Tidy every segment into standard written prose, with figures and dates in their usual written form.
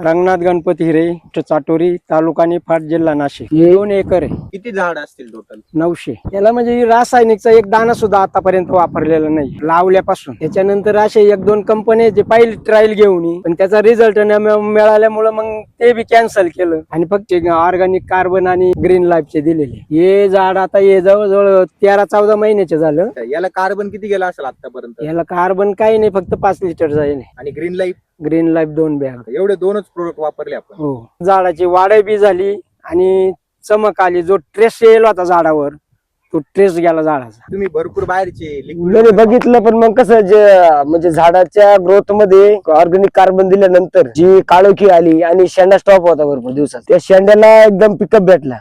रंगनाथ गणपती हिरे चाटोरी तालुका निफाड जिल्हा नाशिक. 2 एकर आहे. किती झाड असतील टोटल? 900. याला म्हणजे रासायनिकचा एक दाणा सुद्धा आतापर्यंत वापरलेला नाही लावल्यापासून. त्याच्यानंतर असे 1-2 कंपनी जे पाहिजे ट्रायल घेऊन पण त्याचा रिझल्ट न मिळाल्यामुळे मग ते बी कॅन्सल केलं आणि फक्त ऑर्गॅनिक कार्बन आणि ग्रीन लाईफचे दिलेले. हे झाड आता हे जवळजवळ 13-14 महिन्याचे झालं. याला कार्बन किती गेला असेल आतापर्यंत? याला कार्बन काही नाही, फक्त 5 लिटर जाईल. आणि green life? Green life 2 bag. एवढे 2च प्रोडक्ट वापरले आपण. हो, झाडाची वाढ बी झाली आणि चमक आली. जो ट्रेस येईल होता झाडावर तो ट्रेस गेला झाडाचा. तुम्ही भरपूर बाहेरचे नाही बघितलं, पण मग कसं जे म्हणजे झाडाच्या ग्रोथ मध्ये ऑर्गॅनिक कार्बन दिल्यानंतर जी काळोखी आली आणि शेंडा स्टॉप होता भरपूर दिवसात, त्या शेंड्याला एकदम पिकअप भेटला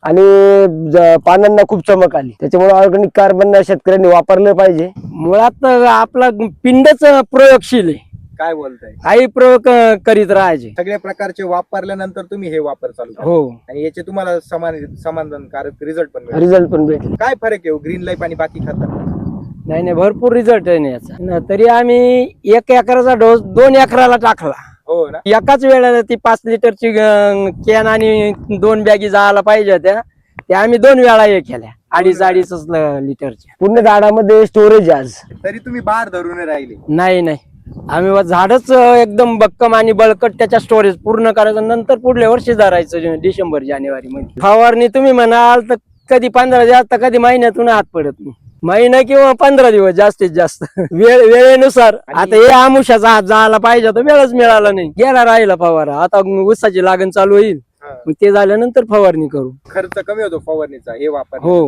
आणि पानांना खूप चमक आली. त्याच्यामुळे ऑर्गॅनिक कार्बन शेतकऱ्यांनी वापरलं पाहिजे. मुळात आपला पिंडच प्रयोगशील आहे. काय बोलताय? काही प्रयोग करीत राहायचे. सगळ्या प्रकारचे वापरल्यानंतर तुम्ही हे वापर चालू करा. हो, आणि याचे तुम्हाला समाधानकारक रिझल्ट पण मिळेल. रिझल्ट पण भेटले. काय फरक आहे ग्रीन लाईफ आणि बाकी खतात? नाही भरपूर रिझल्ट आहे ना याचा. तरी आम्ही 1 एकराचा डोस 2 एकराला टाकला. हो ना. एकाच वेळेला ती 5 लिटरची कॅन आणि 2 बॅगी जायला पाहिजे त्या आम्ही 2 वेळा हे केल्या. 2.5 लिटरच्या. पूर्ण झाडामध्ये स्टोरेज आज. तरी तुम्ही बाहेर धरून राहिले? नाही आम्ही झाडच एकदम भक्कम आणि बळकट त्याच्या स्टोरेज पूर्ण करायचं. नंतर पुढल्या वर्षी धरायचं डिसेंबर-जानेवारी मध्ये. फवारणी तुम्ही म्हणाल तर कधी 15 दिवस तर कधी महिन्यातून हात पडत नाही. महिना किंवा 15 दिवस जास्तीत जास्त वेळेनुसार. आता हे आमुषाचा हात जायला पाहिजे तर वेळच मिळाला नाही, गेला राहिला फवारा. आता ऊसाची लागण चालू होईल, मग ते झाल्यानंतर फवारणी करू. खर्च कमी होतो फवारणीचा हे वापर. हो.